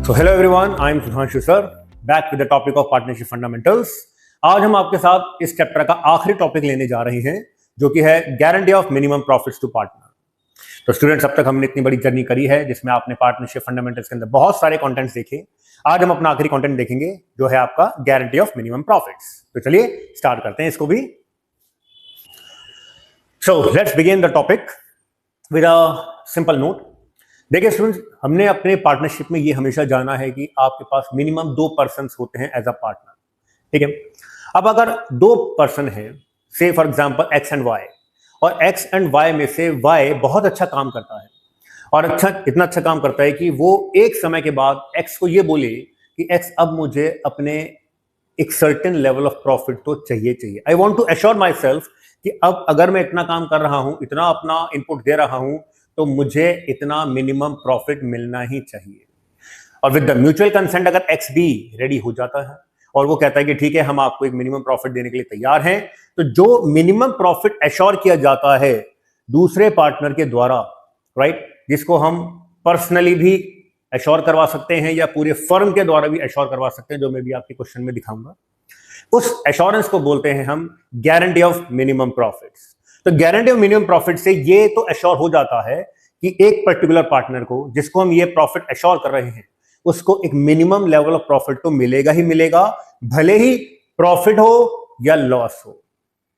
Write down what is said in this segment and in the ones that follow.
So hello everyone, I am Sudhanshu sir, back with the topic of partnership fundamentals. आज हम आपके साथ इस चैप्टर का आखिरी टॉपिक लेने जा रहे हैं जो कि है guarantee of minimum profits to partner. तो स्टूडेंट्स, अब तक हमने इतनी बड़ी जर्नी करी है जिसमें आपने पार्टनरशिप फंडामेंटल्स के अंदर बहुत सारे कंटेंट्स देखे। आज हम अपना आखिरी कंटेंट देखेंगे जो है आपका गारंटी ऑफ मिनिमम प्रॉफिट्स। तो चलिए स्टार्ट करते हैं इसको भी। So let's begin the topic with a simple note. देखिए स्टूडेंट्स, हमने अपने पार्टनरशिप में ये हमेशा जाना है कि आपके पास मिनिमम 2 पर्सन होते हैं एज अ पार्टनर। ठीक है, अब अगर 2 पर्सन है, से for example X and Y, और एक्स एंड वाई में से वाई बहुत अच्छा काम करता है और इतना अच्छा काम करता है कि वो एक समय के बाद एक्स को ये बोले कि एक्स, अब मुझे अपने एक सर्टेन लेवल ऑफ प्रॉफिट तो चाहिए। I want to assure myself कि अब अगर मैं इतना काम कर रहा हूं, इतना अपना इनपुट दे रहा हूं, तो मुझे इतना मिनिमम प्रॉफिट मिलना ही चाहिए। और विद द म्यूचुअल कंसेंट अगर एक्स भी रेडी हो जाता है और वो कहता है कि ठीक है, हम आपको एक मिनिमम प्रॉफिट देने के लिए तैयार हैं, तो जो मिनिमम प्रॉफिट एश्योर किया जाता है दूसरे पार्टनर के द्वारा, राइट, जिसको हम पर्सनली भी एश्योर करवा सकते हैं या पूरे फर्म के द्वारा भी एश्योर करवा सकते हैं, जो मैं भी आपके क्वेश्चन में दिखाऊंगा, उस एश्योरेंस को बोलते हैं हम गारंटी ऑफ मिनिमम प्रॉफिट्स। तो गारंटी ऑफ मिनिमम प्रॉफिट से ये तो एश्योर हो जाता है कि एक पर्टिकुलर पार्टनर को, जिसको हम ये प्रॉफिट एश्योर कर रहे हैं, उसको एक मिनिमम लेवल ऑफ प्रॉफिट तो मिलेगा ही मिलेगा, भले ही प्रॉफिट हो या लॉस हो,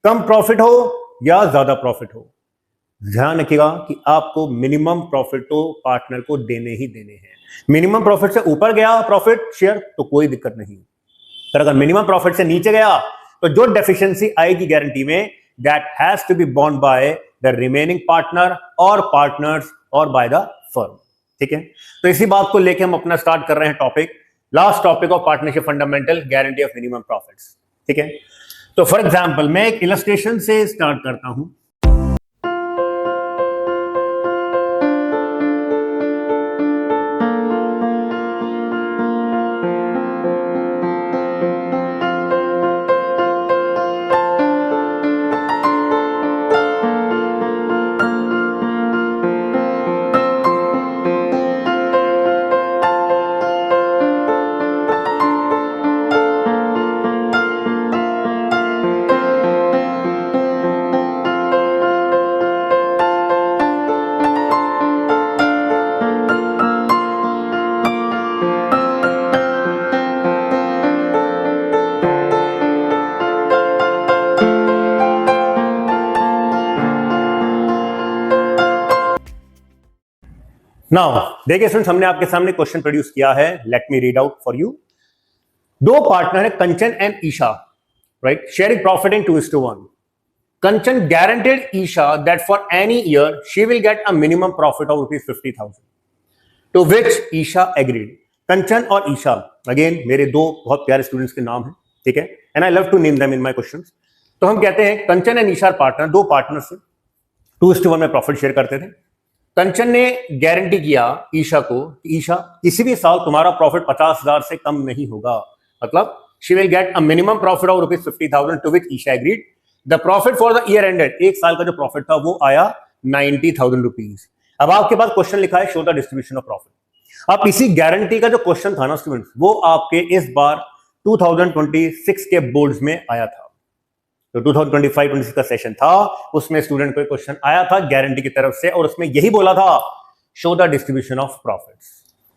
कम प्रॉफिट हो या ज्यादा प्रॉफिट हो। ध्यान रखिएगा कि आपको मिनिमम प्रॉफिट तो पार्टनर को देने ही देने हैं। मिनिमम प्रॉफिट से ऊपर गया प्रॉफिट शेयर तो कोई दिक्कत नहीं, पर अगर मिनिमम प्रॉफिट से नीचे गया तो जो डेफिशिएंसी आएगी गारंटी में, that has to be borne by the remaining partner और पार्टनर्स और बाय द फर्म। ठीक है, तो इसी बात को लेकर हम अपना स्टार्ट कर रहे हैं topic, last topic of partnership fundamental, guarantee of minimum profits. ठीक है, तो फॉर एग्जांपल मैं एक इलस्ट्रेशन से स्टार्ट करता हूं। नाउ देखिए स्टूडेंट्स, हमने आपके सामने क्वेश्चन प्रोड्यूस किया है, let me read out for you. 2 partner है, Kanchan and Isha, right, sharing profit in 2:1। Kanchan guaranteed Isha that for any year she will get a minimum profit of rupees 50,000, to which Isha agreed। Kanchan और Isha again मेरे 2 बहुत प्यारे students के नाम हैं, ठीक है, and I love to name them in my questions. तो हम कहते हैं Kanchan and Isha partner, 2 partner से 2:1 में प्रॉफिट शेयर करते थे। कंचन ने गारंटी किया ईशा को, ईशा किसी भी साल तुम्हारा प्रॉफिट 50,000 से कम नहीं होगा, मतलब she will get a minimum profit of rupees 50,000, to which Isha agreed. The profit for the year ended, एक साल का जो प्रॉफिट था वो आया 90,000 रुपीज। अब आपके पास क्वेश्चन लिखा है show the distribution of profit. अब इसी गारंटी का जो क्वेश्चन था ना स्टूडेंट्स, वो आपके इस बार 2026 के बोर्ड्स में आया था। तो 2025-26 का सेशन था, उसमें स्टूडेंट को क्वेश्चन आया था गारंटी की तरफ से, और उसमें यही बोला था show the distribution of profits.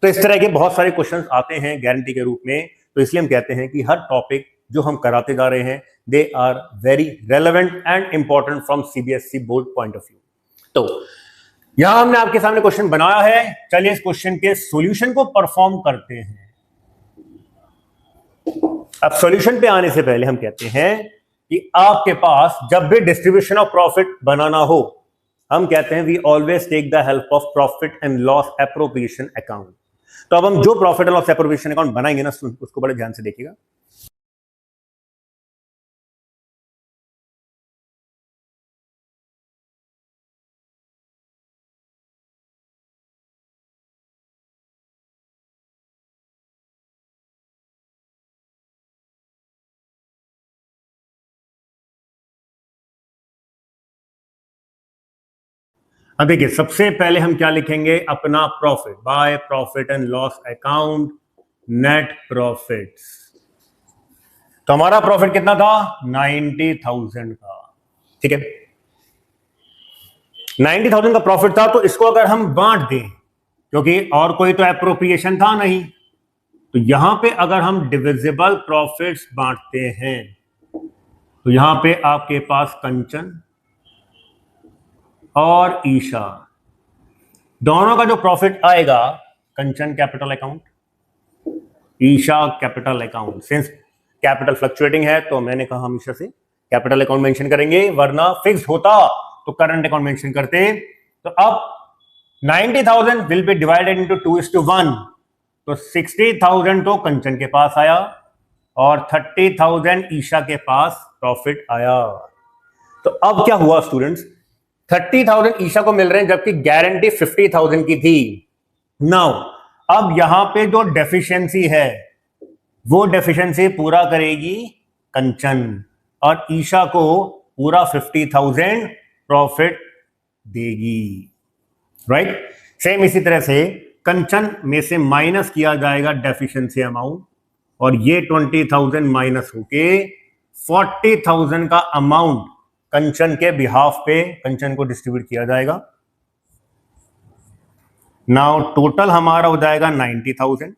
तो इस तरह के बहुत सारे क्वेश्चंस आते हैं गारंटी के रूप में, तो इसलिए हम कहते हैं कि हर टॉपिक जो हम कराते जा रहे हैं, they are very relevant and important from CBSE board point of view. तो यहां हमने आपके सामने क्वेश्चन बनाया है, चलिए इस क्वेश्चन के सॉल्यूशन को परफॉर्म करते हैं। अब सॉल्यूशन पे आने से पहले हम कहते हैं कि आपके पास जब भी डिस्ट्रीब्यूशन ऑफ प्रॉफिट बनाना हो, हम कहते हैं we always take the help of profit and loss appropriation account. तो अब हम जो profit and loss appropriation account बनाएंगे ना, उसको बड़े ध्यान से देखिएगा। अब देखिए सबसे पहले हम क्या लिखेंगे, अपना profit by profit and loss account net profits. तो हमारा प्रॉफिट कितना था, 90,000 का, ठीक है। 90,000 का प्रॉफिट था, तो इसको अगर हम बांट दें, क्योंकि और कोई तो एप्रोप्रिएशन था नहीं, तो यहां पे अगर हम डिविजिबल प्रॉफिट्स बांटते हैं तो यहां पे आपके पास कंचन और ईशा दोनों का जो प्रॉफिट आएगा, Kanchan capital account, Isha capital account. Since capital fluctuating है तो मैंने कहा हमेशा से कैपिटल अकाउंट मेंशन करेंगे, वरना फिक्स होता तो करंट अकाउंट मेंशन करते। तो अब 90,000 विल बी डिवाइडेड इनटू 2:1, तो 60,000 तो कंचन के पास आया और 30,000 ईशा के पास प्रॉफिट आया। तो अब क्या हुआ स्टूडेंट्स, 30,000 ईशा को मिल रहे हैं जबकि गारंटी 50,000 की थी। नाउ अब यहां पे जो डेफिशिएंसी है वो डेफिशिएंसी पूरा करेगी कंचन और ईशा को पूरा 50,000 प्रॉफिट देगी, राइट। सेम इसी तरह से कंचन में से माइनस किया जाएगा डेफिशिएंसी अमाउंट और ये 20,000 माइनस होके 40,000 का अमाउंट कंचन के बिहाफ पे कंचन को डिस्ट्रीब्यूट किया जाएगा। नाउ टोटल हमारा हो जाएगा 90,000।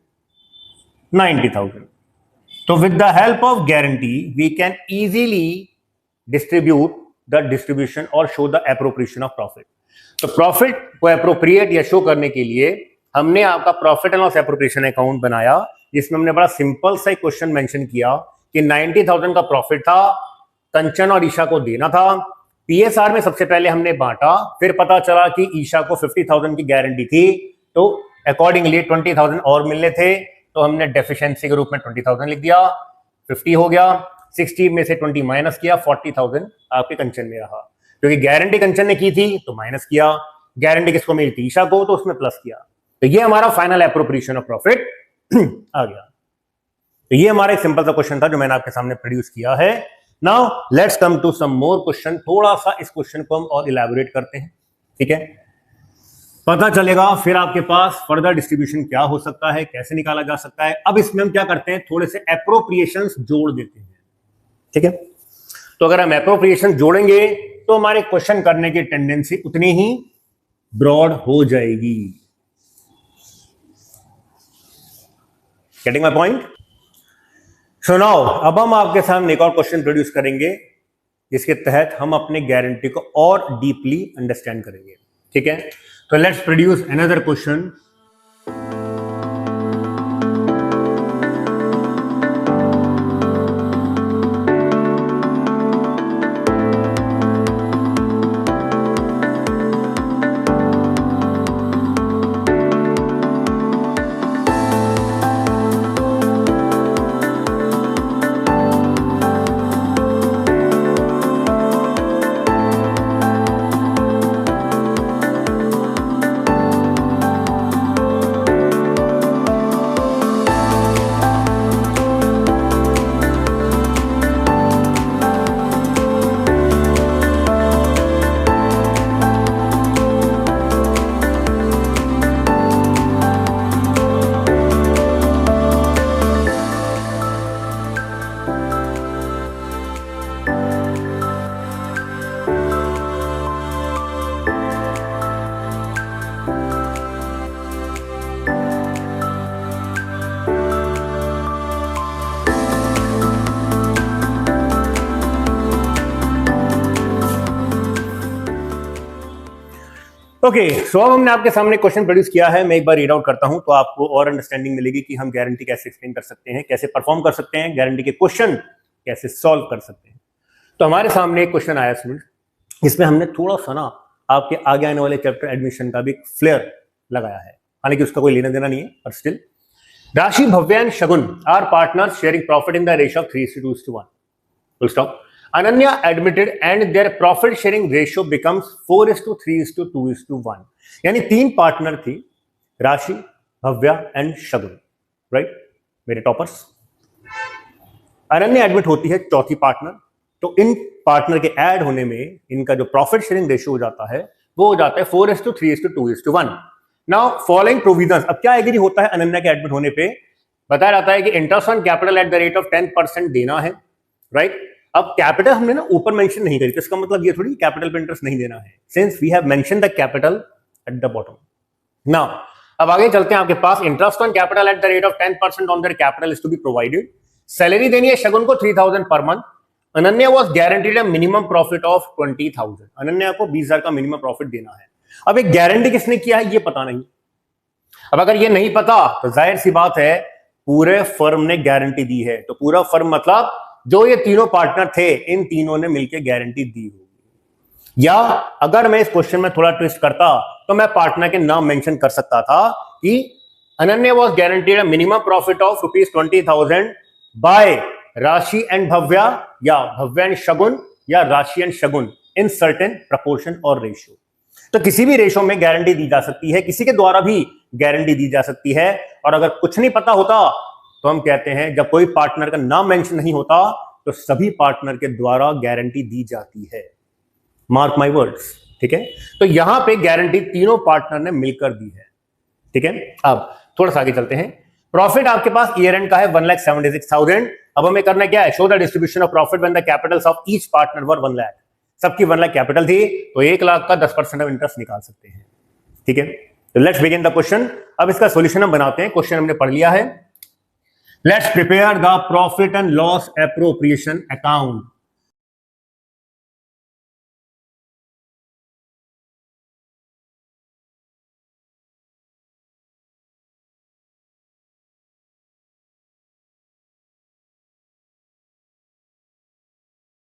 तो with the help of guarantee we can easily distribute the distribution और show the appropriation of profit. तो प्रॉफिट को एप्रोप्रिएट या शो करने के लिए हमने आपका profit and loss appropriation account बनाया, जिसमें हमने बड़ा सिंपल सा क्वेश्चन मेंशन किया कि 90,000 का प्रॉफिट था, कंचन और ईशा को देना था। पीएसआर में सबसे पहले हमने बांटा, फिर पता चला कि ईशा को 50,000 की गारंटी थी, तो अकॉर्डिंगली 20,000 और मिलने थे, तो हमने डेफिशिएंसी के रूप में 20,000 लिख दिया, 50 हो गया, 60 में से 20 माइनस किया, 40,000 आपके कंचन में रहा, क्योंकि गारंटी कंचन ने की थी तो माइनस किया, गारंटी किसको मिली थी, ईशा को, तो उसमें प्लस किया। तो ये हमारा फाइनल एप्रोप्रिएशन ऑफ प्रॉफिट आ गया। तो ये हमारा एक सिंपल सा क्वेश्चन था जो मैंने आपके सामने प्रोड्यूस किया है। Now let's come to some more question. थोड़ा सा इस क्वेश्चन को हम और इलैबोरेट करते हैं, ठीक है, पता चलेगा फिर आपके पास फर्दर डिस्ट्रीब्यूशन क्या हो सकता है, कैसे निकाला जा सकता है। अब इसमें हम क्या करते हैं, थोड़े से एप्रोप्रिएशंस जोड़ देते हैं, ठीक है। तो अगर हम एप्रोप्रिएशन जोड़ेंगे तो हमारे क्वेश्चन करने की टेंडेंसी उतनी ही ब्रॉड हो जाएगी। Getting my point? So now अब हम आपके सामने एक और क्वेश्चन प्रोड्यूस करेंगे जिसके तहत हम अपने गारंटी को और डीपली अंडरस्टैंड करेंगे, ठीक है। तो let's produce another question. Okay, so अब हमने आपके सामने क्वेश्चन प्रोड्यूस किया है, मैं एक बार रीड आउट करता हूं तो आपको और अंडरस्टैंडिंग मिलेगी कि हम गारंटी कैसे एक्सप्लेन कर सकते हैं, कैसे परफॉर्म कर सकते हैं, गारंटी के क्वेश्चन कैसे सॉल्व कर सकते हैं। तो हमारे सामने एक क्वेश्चन आया स्टूडेंट, इसमें हमने थोड़ा सा ना आपके आगे आने वाले चैप्टर एडमिशन का भी फ्लेयर लगाया है, हालांकि उसका कोई लेना देना नहीं है, पर still. Rashi, Bhavya and Shagun are partners sharing profit in the ratio of 3:2:1. Full stop. Ananya admitted and their profit sharing ratio becomes 4:3:2:1. यानी 3 पार्टनर थी, राशि, भव्या एंड शगुन, राइट, मेरे टॉपर्स। अनन्या एडमिट होती है चौथी पार्टनर, तो इन पार्टनर के ऐड होने में इनका जो प्रॉफिट शेयरिंग रेशियो हो जाता है वो हो जाता है 4:3:2:1। नाउ फॉलोइंग प्रोविजंस, अब क्या एग्री होता है अनन्या के एडमिट होने पे, बताया जाता है कि interest on capital at the rate of 10% देना है, राइट। अब कैपिटल हमने ना ऊपर मेंशन नहीं करी, तो इसका मतलब ये थोड़ी कैपिटल पे इंटरेस्ट नहीं देना है, since we have mention the capital at the bottom. Now अब आगे चलते हैं, आपके पास interest on capital at the rate of 10% on their capital is to be provided. Salary देनी है शगुन को 3000 पर month. Ananya was guaranteed a minimum profit of 20,000, Ananya को 20,000 का मिनिमम प्रॉफिट देना है। अब एक गारंटी किसने किया है ये पता नहीं। अब अगर ये नहीं पता तो जाहिर सी बात है पूरे फर्म ने गारंटी दी है, तो पूरा फर्म मतलब जो ये तीनों पार्टनर थे इन तीनों ने मिलकर गारंटी दी होगी। या अगर मैं इस क्वेश्चन में थोड़ा ट्विस्ट करता तो मैं पार्टनर के नाम मेंशन कर सकता था कि Ananya was guaranteed a minimum profit of ₹20,000 by Rashi and Bhavya, या भव्या एंड शगुन, या Rashi and Shagun in certain proportion और रेशियो। तो किसी भी रेशो में गारंटी दी जा सकती है, किसी के द्वारा भी गारंटी दी जा सकती है। और अगर कुछ नहीं पता होता तो हम कहते हैं जब कोई पार्टनर का नाम मेंशन नहीं होता तो सभी पार्टनर के द्वारा गारंटी दी जाती है। मार्क माय वर्ड्स, ठीक है। तो यहां पे गारंटी तीनों पार्टनर ने मिलकर दी है, ठीक है। अब थोड़ा सा आगे चलते हैं। प्रॉफिट आपके पास ईयर एंड का है 1,76,000। अब हमें करना क्या है, show the distribution of profit when the capitals of each partner were 1 lakh. सबकी 1 लाख कैपिटल थी तो 1 लाख का 10% ऑफ इंटरेस्ट निकाल सकते हैं, ठीक है। तो लेट्स बिगिन द क्वेश्चन। अब इसका सॉल्यूशन हम बनाते हैं, क्वेश्चन हमने पढ़ लिया है। Let's prepare the profit and loss appropriation account.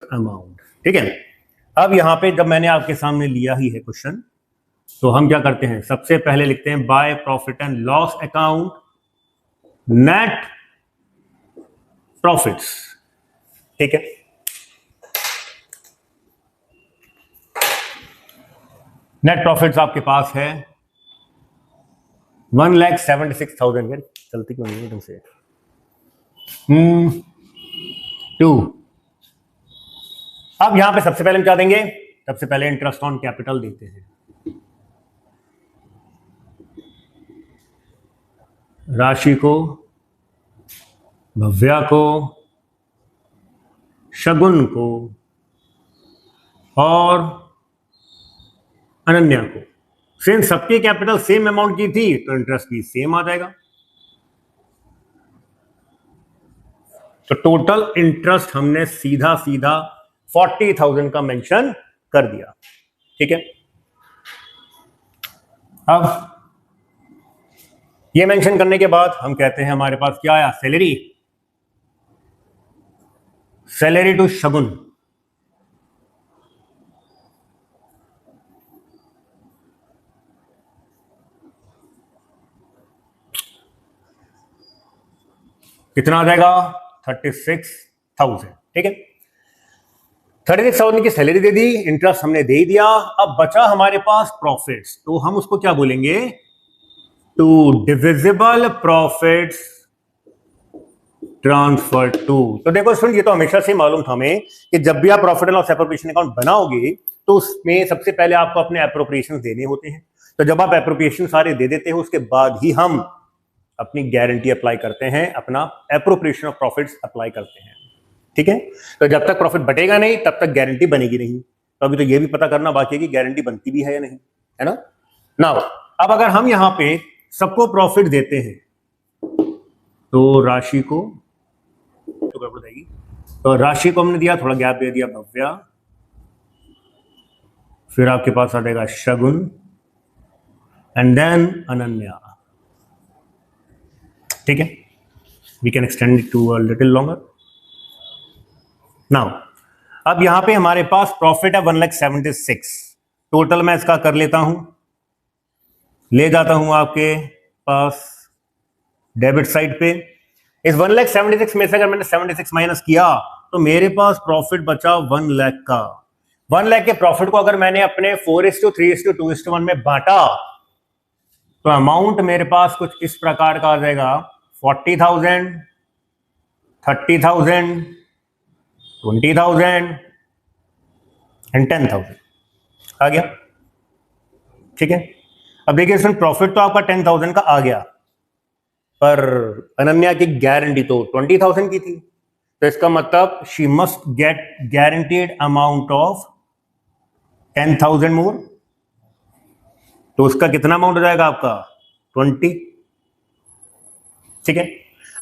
Amount, ठीक है। अब यहां पे जब मैंने आपके सामने लिया ही है क्वेश्चन, तो हम क्या करते हैं, सबसे पहले लिखते हैं by profit and loss account net profits, ठीक है। नेट प्रॉफिट्स आपके पास है 1,76,000। चलती क्यों नहीं ढंग से। 2। अब यहां पे सबसे पहले हम क्या देंगे, सबसे पहले इंटरेस्ट ऑन कैपिटल देते हैं। राशि को, भव्या को, शगुन को और अनन्या को। सिंस सबकी कैपिटल सेम अमाउंट की थी तो इंटरेस्ट भी सेम आ जाएगा। तो टोटल इंटरेस्ट हमने सीधा सीधा 40,000 का मेंशन कर दिया, ठीक है। अब ये मेंशन करने के बाद हम कहते हैं हमारे पास क्या आया, सैलरी, सैलरी टू शगुन। कितना आ जाएगा, 36,000, ठीक है। 36,000 की सैलरी दे दी, इंटरेस्ट हमने दे दिया। अब बचा हमारे पास प्रॉफिट्स, तो हम उसको क्या बोलेंगे, two divisible profits transfer to. तो देखो स्टूडेंट, ये तो हमेशा से मालूम था हमें कि जब भी आप profit and loss appropriation account बनाओगे तो उसमें सबसे पहले आपको अपने एप्रोप्रिएशन देने होते हैं। तो जब आप एप्रोप्रिएशन सारे दे देते हो उसके बाद ही हम अपनी गारंटी अप्लाई करते हैं, अपना एप्रोप्रिएशन ऑफ प्रॉफिट्स अप्लाई करते हैं, ठीक है। तो जब तक प्रॉफिट बटेगा नहीं तब तक गारंटी बनेगी नहीं। तो अभी तो ये भी पता करना बाकी है कि गारंटी बनती भी है या नहीं, है ना। नाउ अब अगर हम यहां पे सबको प्रॉफिट देते हैं तो राशि को, तो गड़बड़ जाएगी, तो राशि को हमने दिया, थोड़ा गैप दे दिया भव्या, फिर आपके पास आ जाएगा शगुन एंड देन अनन्या, ठीक है। We can extend it to a little longer. Now अब यहां पे हमारे पास प्रॉफिट है 1,76,000। टोटल मैं इसका कर लेता हूं, ले जाता हूं आपके पास डेबिट साइड पे। इस 1,76,000 में से अगर मैंने 76 माइनस किया तो मेरे पास प्रॉफिट बचा 1 लाख का। 1 लाख के प्रॉफिट को अगर मैंने अपने 4:3:2:1 में बांटा तो अमाउंट मेरे पास कुछ इस प्रकार का आ जाएगा, 40,000, 30,000, 20,000 एंड 10,000 आ गया। ठीक है। अब देखिए इसमें प्रॉफिट तो आपका 10,000 का आ गया, पर अनन्या की गारंटी तो 20,000 की थी, तो इसका मतलब she must get guaranteed amount of 10,000 मोर। तो उसका कितना अमाउंट हो जाएगा आपका 20। ठीक है।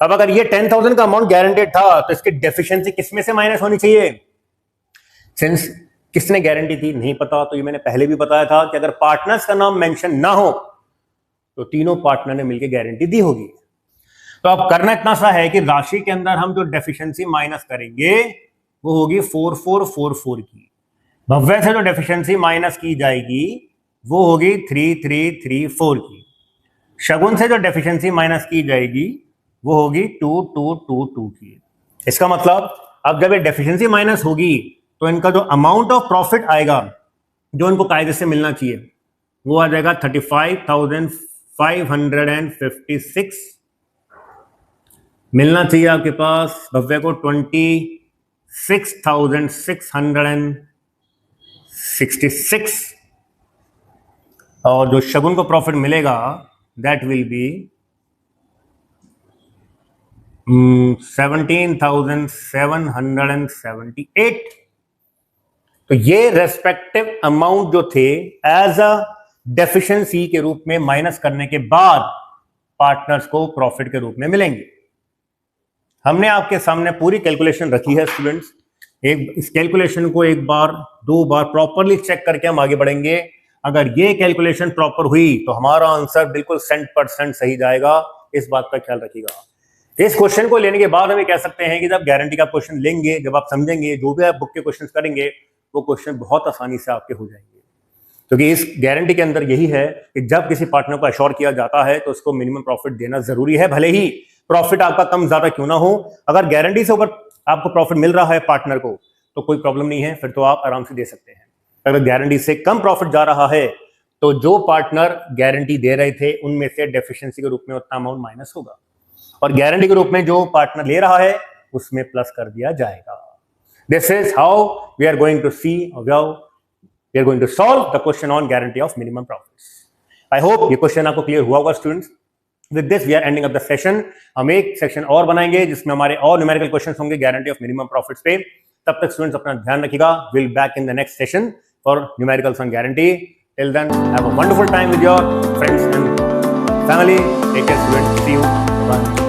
अब अगर ये 10,000 का अमाउंट गारंटेड था तो इसकी डेफिशिएंसी किसमें से माइनस होनी चाहिए? सिंस किसने गारंटी थी नहीं पता, तो ये मैंने पहले भी बताया था कि अगर पार्टनर्स का नाम मेंशन ना हो तो तीनों पार्टनर ने मिलकर गारंटी दी होगी। तो अब करना इतना सा है कि राशि के अंदर हम जो डेफिशिएंसी माइनस करेंगे वो होगी 4444 की। भव्य से जो डेफिशिएंसी माइनस की जाएगी वो होगी 3334 की। शगुन से जो डेफिशिएंसी माइनस की जाएगी वो होगी 2222 की। इसका मतलब अब जब ये डेफिशिएंसी माइनस होगी तो इनका जो अमाउंट ऑफ प्रॉफिट आएगा जो इनको कायदे से मिलना चाहिए वो आ जाएगा 35,556। मिलना चाहिए आपके पास भव्य को 26,666 और जो शगुन को प्रॉफिट मिलेगा दैट विल बी 17,778। तो ये रेस्पेक्टिव अमाउंट जो थे एज अ डेफिशिएंसी के रूप में माइनस करने के बाद पार्टनर्स को प्रॉफिट के रूप में मिलेंगे। हमने आपके सामने पूरी कैलकुलेशन रखी है स्टूडेंट्स। इस कैलकुलेशन को एक बार दो बार प्रॉपरली चेक करके हम आगे बढ़ेंगे। अगर ये कैलकुलेशन प्रॉपर हुई तो हमारा आंसर बिल्कुल 100% सही जाएगा, इस बात का ख्याल रखिएगा। इस क्वेश्चन को लेने के बाद हम ये कह सकते हैं कि जब गारंटी का क्वेश्चन लेंगे, जब आप समझेंगे, जो भी आप बुक के क्वेश्चन करेंगे वो क्वेश्चन बहुत आसानी से आपके हो जाएंगे, क्योंकि इस गारंटी के अंदर यही है कि जब किसी पार्टनर को अश्योर किया जाता है तो उसको मिनिमम प्रॉफिट देना जरूरी है, भले ही प्रॉफिट आपका कम ज्यादा क्यों ना हो। अगर गारंटी से ऊपर आपको प्रॉफिट मिल रहा है पार्टनर को तो कोई प्रॉब्लम नहीं है, फिर तो आप आराम से दे सकते हैं। अगर गारंटी से कम प्रॉफिट जा रहा है तो जो पार्टनर गारंटी दे रहे थे उनमें से डेफिशिएंसी के रूप में उतना अमाउंट माइनस होगा और गारंटी के रूप में जो पार्टनर ले रहा है उसमें प्लस कर दिया जाएगा। This is how we are going to see, how we are going to solve the question on guarantee of minimum profits. I hope ये क्वेश्चन आपको क्लियर हुआ होगा students. With this we are ending up the session. हम एक section और बनाएंगे जिसमें हमारे और न्यूमेरिकल क्वेश्चंस होंगे गारंटी ऑफ मिनिमम प्रॉफिट्स पे। तब तक स्टूडेंट्स अपना ध्यान रखिएगा। Will back in the next session for numericals on guarantee. Till then have a wonderful time with your friends and family. Take care, students. See you. Bye.